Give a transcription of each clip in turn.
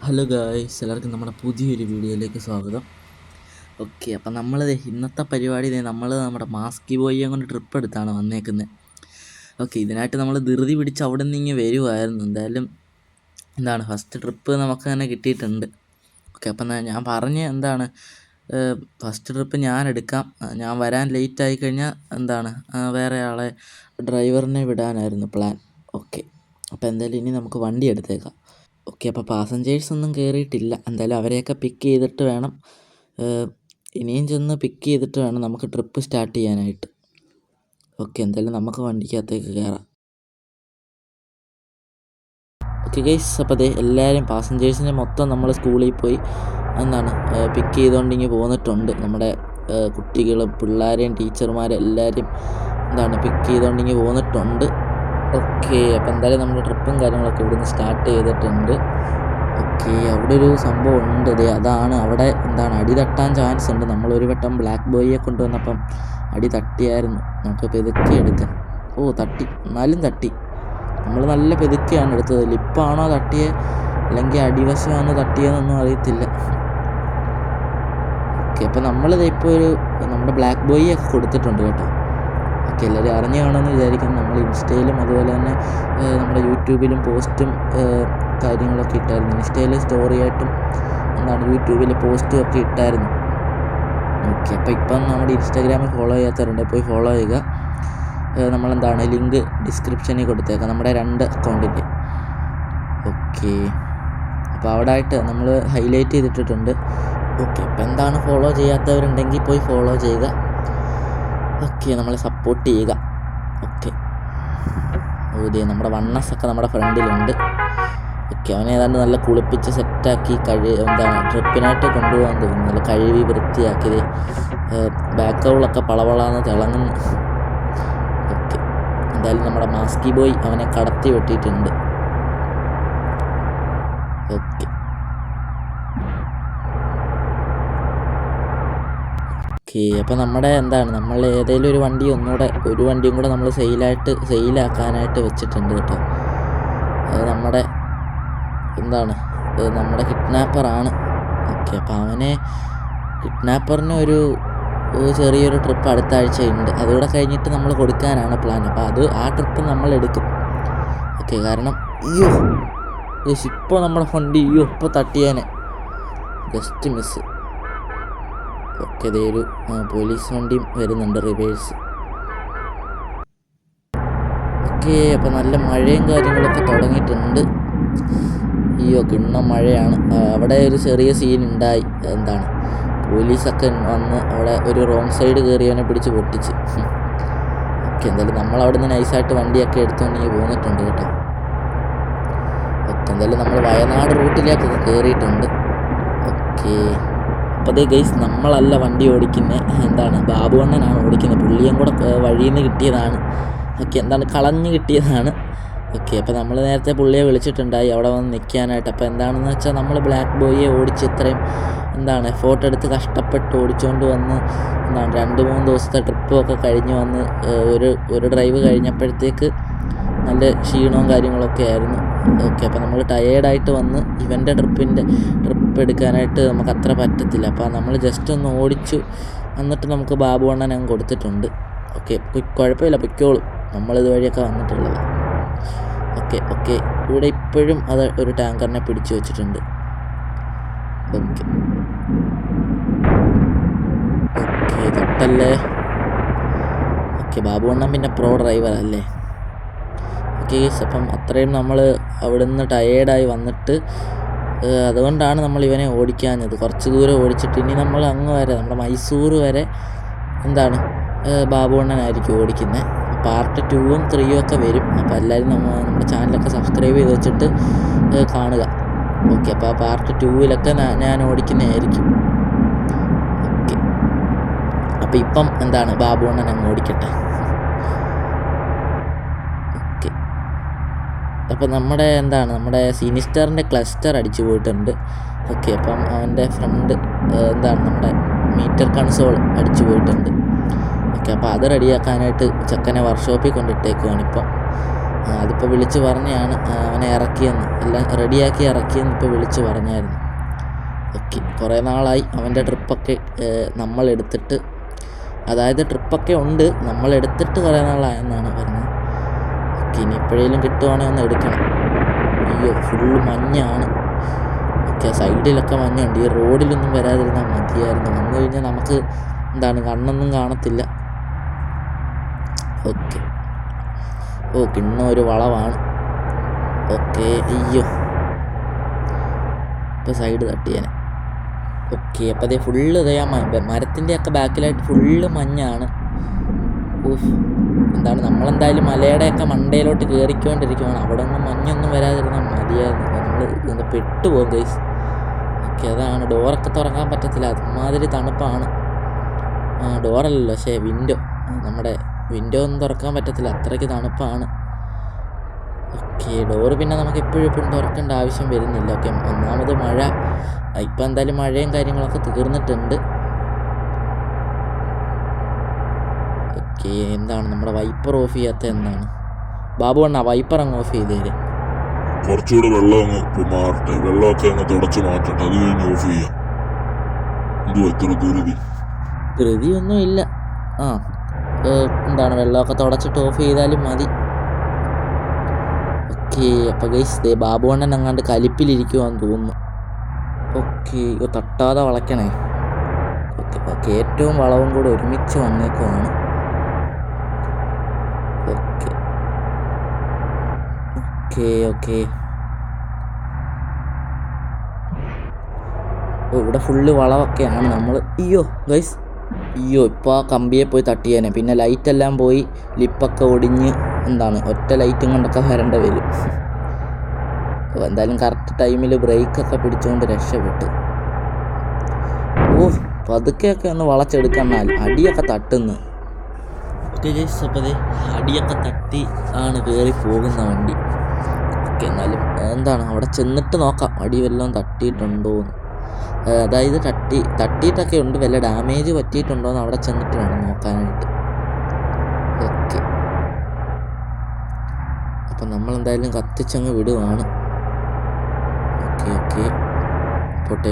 Hello guys, എല്ലാവർക്കും നമ്മുടെ പുതിയൊരു വീഡിയോയിലേക്ക് സ്വാഗതം. ഓക്കെ, അപ്പം നമ്മൾ ഇന്നത്തെ പരിപാടി നമ്മൾ നമ്മുടെ മാസ്കി ബോയിയെ കൊണ്ട് ട്രിപ്പ് എടുത്താണ് വന്നേക്കുന്നത്. ഓക്കെ, ഇതിനായിട്ട് നമ്മൾ ധൃതി പിടിച്ച് അവിടെ നിന്ന് ഇങ്ങനെ വരുമായിരുന്നു. എന്തായാലും ഫസ്റ്റ് ട്രിപ്പ് നമുക്ക് തന്നെ കിട്ടിയിട്ടുണ്ട്. ഓക്കെ, അപ്പം ഞാൻ പറഞ്ഞ് ഫസ്റ്റ് ട്രിപ്പ് ഞാൻ എടുക്കാം. ഞാൻ വരാൻ ലേറ്റ് ആയി കഴിഞ്ഞാൽ വേറെ ആളെ ഡ്രൈവറിനെ വിടാനായിരുന്നു പ്ലാൻ. ഓക്കെ, അപ്പോൾ എന്തായാലും ഇനി നമുക്ക് വണ്ടി എടുത്തേക്കാം. ഓക്കെ, അപ്പോൾ പാസഞ്ചേഴ്സ് ഒന്നും കയറിയിട്ടില്ല. എന്തായാലും അവരെയൊക്കെ പിക്ക് ചെയ്തിട്ട് വേണം, ഇനിയും ചെന്ന് പിക്ക് ചെയ്തിട്ട് വേണം നമുക്ക് ട്രിപ്പ് സ്റ്റാർട്ട് ചെയ്യാനായിട്ട്. ഓക്കെ, എന്തായാലും നമുക്ക് വണ്ടിക്കകത്തേക്ക് കയറാം. ഓക്കെ ഗൈസ്, അപ്പോൾ എല്ലാവരും പാസഞ്ചേഴ്സിനെ മൊത്തം നമ്മൾ സ്കൂളിൽ പോയി പിക്ക് ചെയ്തുകൊണ്ടിങ്ങനെ പോന്നിട്ടുണ്ട്. നമ്മുടെ കുട്ടികളും പിള്ളേരെയും ടീച്ചർമാരും എല്ലാവരും പിക്ക് ചെയ്തുകൊണ്ടിങ്ങനെ പോന്നിട്ടുണ്ട്. ഓക്കെ, അപ്പോൾ എന്തായാലും നമ്മുടെ ട്രിപ്പും കാര്യങ്ങളൊക്കെ ഇവിടുന്ന് സ്റ്റാർട്ട് ചെയ്തിട്ടുണ്ട്. ഓക്കെ, അവിടെ ഒരു സംഭവം ഉണ്ട്. അതാണ് അവിടെ അടി തട്ടാൻ ചാൻസ് ഉണ്ട്. നമ്മളൊരു വട്ടം ബ്ലാക്ക് ബോയിയെ കൊണ്ടുവന്നപ്പം അടി തട്ടിയായിരുന്നു. നമുക്ക് പെതുക്കെ എടുക്കാം. തട്ടി, എന്നാലും തട്ടി. നമ്മൾ നല്ല പെതുക്കെയാണ് എടുത്തത്. ലിപ്പാണോ തട്ടിയത് അല്ലെങ്കിൽ അടിവശമാണോ തട്ടിയതെന്നൊന്നും അറിയത്തില്ല. ഓക്കെ, അപ്പോൾ നമ്മളിപ്പോൾ നമ്മുടെ ബ്ലാക്ക് ബോയിയൊക്കെ കൊടുത്തിട്ടുണ്ട് കേട്ടോ. ഓക്കെ, എല്ലാവരും അറിഞ്ഞു കാണുമെന്ന് വിചാരിക്കുന്നു. നമ്മൾ ഇൻസ്റ്റയിലും അതുപോലെ തന്നെ നമ്മുടെ യൂട്യൂബിലും പോസ്റ്റും കാര്യങ്ങളൊക്കെ ഇട്ടായിരുന്നു. ഇൻസ്റ്റയിൽ സ്റ്റോറി ആയിട്ടും യൂട്യൂബിൽ പോസ്റ്റും ഒക്കെ ഇട്ടായിരുന്നു. ഓക്കെ, അപ്പോൾ ഇപ്പം നമ്മുടെ ഇൻസ്റ്റാഗ്രാമിൽ ഫോളോ ചെയ്യാത്തവരുണ്ട്, പോയി ഫോളോ ചെയ്യുക. ലിങ്ക് ഡിസ്ക്രിപ്ഷനിൽ കൊടുത്തേക്കാം, നമ്മുടെ 2 അക്കൗണ്ടിൻ്റെ. ഓക്കെ, അപ്പോൾ അവിടെ ആയിട്ട് നമ്മൾ ഹൈലൈറ്റ് ചെയ്തിട്ടിട്ടുണ്ട്. ഓക്കെ, അപ്പോൾ ഫോളോ ചെയ്യാത്തവരുണ്ടെങ്കിൽ പോയി ഫോളോ ചെയ്യുക. ഓക്കെ, നമ്മളെ സപ്പോർട്ട് ചെയ്യുക. ഓക്കെ, നമ്മുടെ വണ്ണസൊക്കെ നമ്മുടെ ഫ്രണ്ടിലുണ്ട്. ഓക്കെ, അവനെ നല്ല കുളിപ്പിച്ച് സെറ്റാക്കി ട്രിപ്പിനായിട്ട് കൊണ്ടുപോകാൻ തോന്നുന്നു. നല്ല കഴുകി വൃത്തിയാക്കിയത്. ബാക്ക് കൗളൊക്കെ പളവളാന്ന് തിളങ്ങുന്നു. ഓക്കെ, എന്തായാലും നമ്മുടെ മാസ്കി ബോയ് അവനെ കടത്തി വെട്ടിയിട്ടുണ്ട്. ഓക്കെ, അപ്പോൾ നമ്മുടെ നമ്മൾ ഏതെങ്കിലും ഒരു വണ്ടിയും കൂടെ നമ്മൾ സെയിലാക്കാനായിട്ട് വെച്ചിട്ടുണ്ട് കേട്ടോ. അത് നമ്മുടെ കിഡ്നാപ്പറാണ്. ഓക്കെ, അപ്പോൾ കിഡ്നാപ്പറിന് ഒരു ചെറിയൊരു ട്രിപ്പ് അടുത്ത ആഴ്ചയുണ്ട്. അതുകൂടെ കഴിഞ്ഞിട്ട് നമ്മൾ കൊടുക്കാനാണ് പ്ലാൻ. അപ്പോൾ ആ ട്രിപ്പ് നമ്മൾ എടുക്കും. ഓക്കെ, കാരണം ഇപ്പോൾ നമ്മുടെ വണ്ടി ഇപ്പോൾ തട്ടിയാനെ ജസ്റ്റ് മിസ്. ഓക്കെ, ഒരു പോലീസ് വണ്ടിയും വരുന്നുണ്ട് റിവേഴ്സ്. ഓക്കെ, അപ്പോൾ നല്ല മഴയും കാര്യങ്ങളൊക്കെ തുടങ്ങിയിട്ടുണ്ട്. കിണ്ണ മഴയാണ്. അവിടെ ഒരു ചെറിയ സീൻ ഉണ്ടായി. പോലീസൊക്കെ വന്ന് അവിടെ ഒരു റോങ് സൈഡ് കയറിയവനെ പിടിച്ച് പൊട്ടിച്ച്. ഓക്കെ, എന്തായാലും നമ്മളവിടെ നിന്ന് നൈസായിട്ട് വണ്ടിയൊക്കെ എടുത്തുകൊണ്ട് പോന്നിട്ടുണ്ട് കേട്ടോ. ഓക്കെ, എന്തായാലും നമ്മൾ വയനാട് റൂട്ടിലേക്കൊക്കെ കയറിയിട്ടുണ്ട്. ഓക്കെ, അപ്പോൾ ഗൈസ്, നമ്മളല്ല വണ്ടി ഓടിക്കുന്നത്. ബാബുവണ്ണനാണ് ഓടിക്കുന്നത്. പുള്ളിയും കൂടെ വഴിയിൽ നിന്ന് കിട്ടിയതാണ്. ഓക്കെ, കളഞ്ഞ് കിട്ടിയതാണ്. ഓക്കെ, അപ്പോൾ നമ്മൾ നേരത്തെ പുള്ളിയെ വിളിച്ചിട്ടുണ്ടായി അവിടെ വന്ന് നിൽക്കാനായിട്ട്. അപ്പോൾ എന്താണെന്ന് വെച്ചാൽ നമ്മൾ ബ്ലാക്ക് ബോയിയെ ഓടിച്ച് ഇത്രയും എഫോർട്ട് എടുത്ത് കഷ്ടപ്പെട്ട് ഓടിച്ചുകൊണ്ട് വന്ന് 2-3 ദിവസത്തെ ട്രിപ്പൊക്കെ കഴിഞ്ഞ് വന്ന് ഒരു ഡ്രൈവ് കഴിഞ്ഞപ്പോഴത്തേക്ക് നല്ല ക്ഷീണവും കാര്യങ്ങളൊക്കെ ആയിരുന്നു. ഓക്കെ, അപ്പോൾ നമ്മൾ ടയേർഡായിട്ട് വന്ന് ഇവൻ്റെ ട്രിപ്പ് എടുക്കാനായിട്ട് നമുക്ക് അത്ര പറ്റത്തില്ല. അപ്പോൾ നമ്മൾ ജസ്റ്റ് ഒന്ന് ഓടിച്ചു എന്നിട്ട് നമുക്ക് ബാബുവണ്ണൻ അങ്ങ് കൊടുത്തിട്ടുണ്ട്. ഓക്കെ, കുഴപ്പമില്ല, പൊയ്ക്കോളും. നമ്മളിതുവഴിയൊക്കെ വന്നിട്ടുള്ളത്. ഓക്കെ, ഇവിടെ ഇപ്പോഴും അത് ഒരു ടാങ്കറിനെ പിടിച്ചു വെച്ചിട്ടുണ്ട്. ഓക്കെ, തൊട്ടല്ലേ. ഓക്കെ, ബാബുവണ്ണൻ പിന്നെ പ്രോ ഡ്രൈവർ അല്ലേ. ഓക്കെ, അപ്പം അത്രയും നമ്മൾ അവിടെ നിന്ന് ടയേർഡായി വന്നിട്ട് അതുകൊണ്ടാണ് നമ്മൾ ഇവനെ ഓടിക്കാഞ്ഞത്. കുറച്ച് ദൂരം ഓടിച്ചിട്ട് ഇനി നമ്മൾ അങ്ങ് വരെ നമ്മുടെ മൈസൂർ വരെ ബാബുവണ്ണനായിരിക്കും ഓടിക്കുന്നത്. പാർട്ട് 2ഉം 3ഉം ഒക്കെ വരും. അപ്പോൾ എല്ലാവരും നമ്മുടെ ചാനലൊക്കെ സബ്സ്ക്രൈബ് ചെയ്ത് വെച്ചിട്ട് കാണുക. ഓക്കെ, അപ്പോൾ ആ പാർട്ട് 2വിലൊക്കെ ഞാൻ ഓടിക്കുന്നതായിരിക്കും. ഓക്കെ, അപ്പോൾ ഇപ്പം ബാബുവണ്ണൻ അങ്ങ് ഓടിക്കട്ടെ. ഓക്കെ, അപ്പോൾ നമ്മുടെ സിനിസ്റ്ററിൻ്റെ ക്ലസ്റ്റർ അടിച്ചു പോയിട്ടുണ്ട്. ഓക്കെ, അപ്പം അവൻ്റെ ഫ്രണ്ട് നമ്മുടെ മീറ്റർ കൺസോൾ അടിച്ചു പോയിട്ടുണ്ട്. ഓക്കെ, അപ്പോൾ അത് റെഡിയാക്കാനായിട്ട് ചെക്കനെ വർക്ക്ഷോപ്പിൽ കൊണ്ടിട്ടേക്കുവാണ് ഇപ്പം. അതിപ്പോൾ വിളിച്ച് പറഞ്ഞാണ് അവനെ ഇറക്കിയെന്ന്, എല്ലാം റെഡിയാക്കി ഇറക്കിയെന്ന് ഇപ്പോൾ വിളിച്ച് പറഞ്ഞായിരുന്നു. ഓക്കെ, കുറേ നാളായി അവൻ്റെ ട്രിപ്പൊക്കെ നമ്മളെടുത്തിട്ട്, അതായത് ട്രിപ്പൊക്കെ ഉണ്ട്, നമ്മളെടുത്തിട്ട് കുറേ നാളായെന്നാണ് പറഞ്ഞത്. ഓക്കെ, ഇനി എപ്പോഴേലും കിട്ടുവാണെങ്കിൽ ഒന്ന് എടുക്കണം. അയ്യോ, ഫുള്ള് മഞ്ഞാണ്. ഓക്കെ, സൈഡിലൊക്കെ മഞ്ഞുണ്ട്. ഈ റോഡിലൊന്നും വരാതിരുന്നാൽ മതിയായിരുന്നു. വന്നു കഴിഞ്ഞാൽ നമുക്ക് കണ്ണൊന്നും കാണത്തില്ല. ഓക്കെ, കിണ്ണ ഒരു വളവാണ്. ഓക്കെ, അയ്യോ, ഇപ്പോൾ സൈഡ് തട്ടിയേനെ. ഓക്കെ, അപ്പോൾ അതേ ഫുള്ള് മരത്തിൻ്റെയൊക്കെ ബാക്കിലായിട്ട് ഫുള്ള് മഞ്ഞാണ്. നമ്മളെന്തായാലും മലയുടെയൊക്കെ മണ്ടയിലോട്ട് കയറിക്കൊണ്ടിരിക്കുകയാണ്. അവിടെ ഒന്നും മഞ്ഞൊന്നും വരാതിരുന്നാൽ മതിയായിരുന്നു. അപ്പോൾ നമ്മൾ പെട്ടുപോകും ഗൈസ്. ഓക്കെ, അതാണ് ഡോറൊക്കെ തുറക്കാൻ പറ്റത്തില്ല, അതുമാതിരി തണുപ്പാണ്. ഡോറല്ലല്ലോ, പക്ഷേ വിൻഡോ, നമ്മുടെ വിൻഡോ ഒന്നും തുറക്കാൻ പറ്റത്തില്ല, അത്രയ്ക്ക് തണുപ്പാണ്. ഓക്കെ, ഡോറ് പിന്നെ നമുക്ക് എപ്പോഴും തുറക്കേണ്ട ആവശ്യം വരുന്നില്ല. ഓക്കെ, ഒന്നാമത് മഴ, ഇപ്പം എന്തായാലും മഴയും കാര്യങ്ങളൊക്കെ തീർന്നിട്ടുണ്ട്. ഓക്കെ, നമ്മുടെ വൈപ്പർ ഓഫ് ചെയ്യാത്ത എന്താണ് ബാബു അണ്ണാ? വൈപ്പർ അങ്ങ് ഓഫ് ചെയ്തേര്. കുറച്ചുകൂടെ വെള്ളം മാറട്ടെ, വെള്ളമൊക്കെ അങ്ങ് തുടച്ചു മാറ്റട്ടെ, അത് കഴിഞ്ഞ് ഓഫ് ചെയ്യാം. എന്തുവാ ഇത്ര ധൃതിയൊന്നും ഇല്ല. വെള്ളമൊക്കെ തുടച്ചിട്ട് ഓഫ് ചെയ്താലും മതി. ഓക്കെ, അപ്പോൾ ഗൈസ് ബാബു അണ്ണൻ അങ്ങാണ്ട് കലിപ്പിലിരിക്കുവാന്ന് തോന്നുന്നു. ഓക്കെ, തട്ടാതെ വളയ്ക്കണേ. ഓക്കെ, ഏറ്റവും വളവും കൂടെ ഒരുമിച്ച് വന്നേക്കുവാണ്. ഓക്കെ ഓക്കെ ഓക്കെ ഇവിടെ ഫുള്ള് വളമൊക്കെയാണ്. നമ്മൾ ഗൈസ് ഇപ്പോൾ ആ കമ്പിയെ പോയി തട്ടിയേനെ, പിന്നെ ലൈറ്റെല്ലാം പോയി, ലിപ്പൊക്കെ ഒടിഞ്ഞ് ഒറ്റ ലൈറ്റും കൊണ്ടൊക്കെ വരേണ്ട വരും. എന്തായാലും കറക്റ്റ് ടൈമിൽ ബ്രേക്കൊക്കെ പിടിച്ചുകൊണ്ട് രക്ഷപ്പെട്ടു. പതുക്കെയൊക്കെ ഒന്ന് വളച്ചെടുക്കണം, അടിയൊക്കെ തട്ടുന്നു. ഓക്കെ ഗൈസ്, അപ്പോൾ അടിയൊക്കെ തട്ടി ആണ് കയറി പോകുന്ന വണ്ടി. ഓക്കെ, എന്നാലും അവിടെ ചെന്നിട്ട് നോക്കാം അടി വല്ലതും തട്ടിയിട്ടുണ്ടോ എന്ന്. അതായത് തട്ടിയിട്ടൊക്കെ ഉണ്ട്, വല്ല ഡാമേജ് പറ്റിയിട്ടുണ്ടോ എന്ന് അവിടെ ചെന്നിട്ട് വേണം നോക്കാനായിട്ട്. ഓക്കെ, അപ്പം നമ്മളെന്തായാലും കത്തിച്ചങ്ങ് വിടുവാണ്. ഓക്കെ, പൊട്ടേ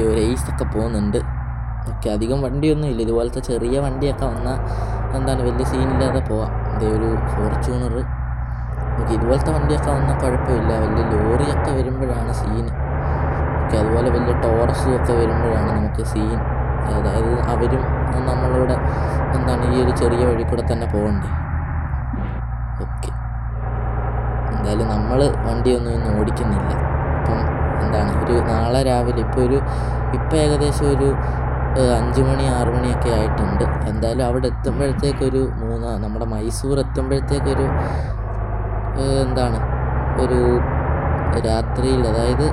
ഒരു ഐസൊക്കെ പോകുന്നുണ്ട്. ഓക്കെ, അധികം വണ്ടിയൊന്നും ഇല്ല, ഇതുപോലത്തെ ചെറിയ വണ്ടിയൊക്കെ വന്നാൽ വലിയ സീനില്ലാതെ പോവാം. ഒരു ഫോർച്യൂണർ. ഓക്കെ, ഇതുപോലത്തെ വണ്ടിയൊക്കെ വന്നാൽ കുഴപ്പമില്ല, വലിയ ലോറിയൊക്കെ വരുമ്പോഴാണ് സീന്. ഓക്കെ, അതുപോലെ വലിയ ടോറസും ഒക്കെ വരുമ്പോഴാണ് നമുക്ക് സീൻ. അതായത് അവരും നമ്മളോട് ഈ ഒരു ചെറിയ വഴി കൂടെ തന്നെ പോകണ്ടേ. ഓക്കെ, എന്തായാലും നമ്മൾ വണ്ടിയൊന്നും ഇന്ന് ഓടിക്കുന്നില്ല. ഇപ്പം ഒരു നാളെ രാവിലെ ഇപ്പം ഏകദേശം ഒരു 5 മണി 6 മണിയൊക്കെ ആയിട്ടുണ്ട്. എന്തായാലും അവിടെ എത്തുമ്പോഴത്തേക്കൊരു നമ്മുടെ മൈസൂർ എത്തുമ്പോഴത്തേക്കൊരു ഒരു രാത്രിയിൽ, അതായത്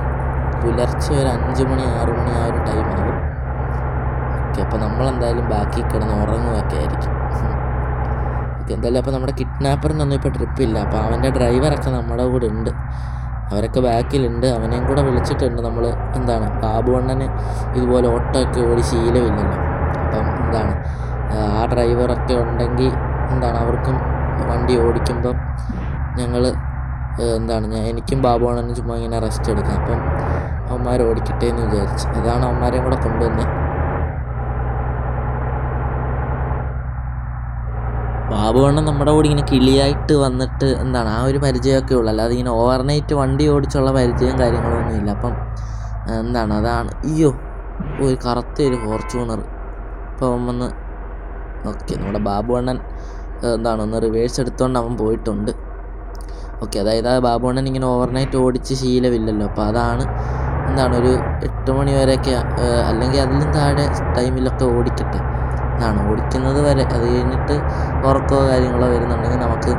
പുലർച്ചെ ഒരു 5 മണി 6 മണി ആ ഒരു ടൈമാകും. ഓക്കെ, അപ്പോൾ നമ്മളെന്തായാലും ബാക്കി കിടന്ന് ഉറങ്ങുകയൊക്കെ ആയിരിക്കും. ഓക്കെ, എന്തായാലും അപ്പോൾ നമ്മുടെ കിഡ്നാപ്പറിനൊന്നും ഇപ്പോൾ ട്രിപ്പില്ല. അപ്പോൾ അവൻ്റെ ഡ്രൈവറൊക്കെ നമ്മുടെ കൂടെ ഉണ്ട്, അവരൊക്കെ ബാക്കിലുണ്ട്. അവനെയും കൂടെ വിളിച്ചിട്ടുണ്ട് നമ്മൾ. ബാബു അണ്ണന് ഇതുപോലെ ഓട്ടോ ഒക്കെ ഓടി ശീലമില്ലല്ലോ. അപ്പം ആ ഡ്രൈവറൊക്കെ ഉണ്ടെങ്കിൽ അവർക്കും വണ്ടി ഓടിക്കുമ്പം ഞങ്ങൾ എനിക്കും ബാബു അണ്ണനും ചുമ്മാ ഇങ്ങനെ റെസ്റ്റ് എടുക്കാം. അപ്പം അവന്മാർ ഓടിക്കട്ടെ എന്ന് വിചാരിച്ചു, അതാണ് അവന്മാരെയും കൂടെ കൊണ്ടുവന്നത്. ബാബു അണ്ണൻ നമ്മുടെ കൂടെ ഇങ്ങനെ കിളിയായിട്ട് വന്നിട്ട് ആ ഒരു പരിചയമൊക്കെ ഉള്ളൂ, അല്ലാതെ ഇങ്ങനെ ഓവർനൈറ്റ് വണ്ടി ഓടിച്ചുള്ള പരിചയം കാര്യങ്ങളൊന്നും ഇല്ല. അപ്പം അതാണ് ഒരു കറുത്ത ഒരു ഫോർച്യൂണർ ഇപ്പം വന്ന്. ഓക്കെ, നമ്മുടെ ബാബു അണ്ണൻ ഒന്ന് റിവേഴ്സ് എടുത്തുകൊണ്ട് അവൻ പോയിട്ടുണ്ട്. ഓക്കെ, അതായത് ആ ബാബു അണ്ണൻ ഇങ്ങനെ ഓവർനൈറ്റ് ഓടിച്ച് ശീലമില്ലല്ലോ. അപ്പോൾ അതാണ് ഒരു 8 മണി വരെയൊക്കെ, അല്ലെങ്കിൽ അതിലും താഴെ ടൈമിലൊക്കെ ഓടിക്കട്ടെ ഓടിക്കുന്നത് വരെ. അത് കഴിഞ്ഞിട്ട് ഉറക്കമോ കാര്യങ്ങളോ വരുന്നുണ്ടെങ്കിൽ നമുക്ക്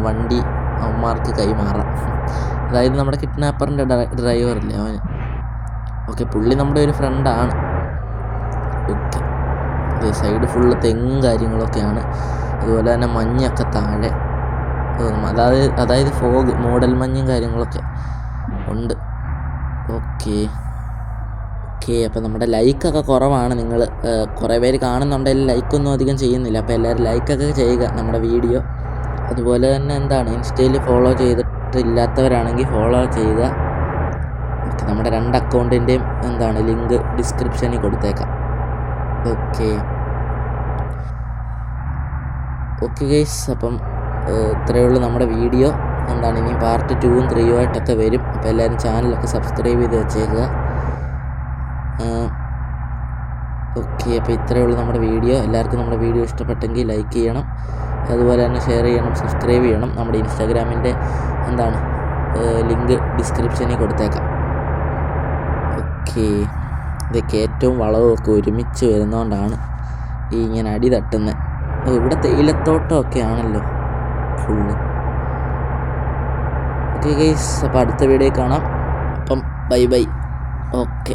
വണ്ടി അവന്മാർക്ക് കൈമാറാം. അതായത് നമ്മുടെ കിഡ്നാപ്പറിൻ്റെ ഡ്രൈവറില്ലേ അവന്. ഓക്കെ, പുള്ളി നമ്മുടെ ഒരു ഫ്രണ്ടാണ്. ഓക്കെ, സൈഡ് ഫുള്ള് തെങ്ങും കാര്യങ്ങളൊക്കെയാണ്, അതുപോലെ തന്നെ മഞ്ഞൊക്കെ താഴെ, അതായത് ഫോഗ് മോഡൽ മഞ്ഞും കാര്യങ്ങളൊക്കെ ഉണ്ട്. ഓക്കെ, അപ്പോൾ നമ്മുടെ ലൈക്കൊക്കെ കുറവാണ്. നിങ്ങൾ കുറേ പേര് കാണുന്നുണ്ടെങ്കിൽ ലൈക്കൊന്നും അധികം ചെയ്യുന്നില്ല. അപ്പോൾ എല്ലാവരും ലൈക്കൊക്കെ ചെയ്യുക നമ്മുടെ വീഡിയോ. അതുപോലെ തന്നെ എന്താണ് ഇൻസ്റ്റയിൽ ഫോളോ ചെയ്തിട്ടില്ലാത്തവരാണെങ്കിൽ ഫോളോ ചെയ്യുക. ഓക്കെ, നമ്മുടെ 2 അക്കൗണ്ടിൻ്റെയും എന്താണ് ലിങ്ക് ഡിസ്ക്രിപ്ഷനിൽ കൊടുത്തേക്കാം. ഓക്കെ ഗൈസ്, അപ്പം ഇത്രയേ ഉള്ളൂ നമ്മുടെ വീഡിയോ. എന്താണ് ഇനി പാർട്ട് 2ഉം 3ഉം ആയിട്ടൊക്കെ വരും. അപ്പോൾ എല്ലാവരും ചാനലൊക്കെ സബ്സ്ക്രൈബ് ചെയ്ത് വെച്ചേക്കുക. ഓക്കെ, അപ്പോൾ ഇത്രയേ ഉള്ളൂ നമ്മുടെ വീഡിയോ. എല്ലാവർക്കും നമ്മുടെ വീഡിയോ ഇഷ്ടപ്പെട്ടെങ്കിൽ ലൈക്ക് ചെയ്യണം, അതുപോലെ തന്നെ ഷെയർ ചെയ്യണം, സബ്സ്ക്രൈബ് ചെയ്യണം. നമ്മുടെ ഇൻസ്റ്റാഗ്രാമിൻ്റെ എന്താണ് ലിങ്ക് ഡിസ്ക്രിപ്ഷനിൽ കൊടുത്തേക്കാം. ഓക്കെ, ഇതൊക്കെ ഏറ്റവും വളവുമൊക്കെ ഒരുമിച്ച് വരുന്നതുകൊണ്ടാണ് ഈ ഇങ്ങനെ അടി തട്ടുന്നത്. ഇവിടെ തേയിലത്തോട്ടമൊക്കെ ആണല്ലോ ഫുള്ള്. ഓക്കെ ഗൈസ്, അപ്പോൾ അടുത്ത വീഡിയോ കാണാം. അപ്പം ബൈ. ഓക്കെ.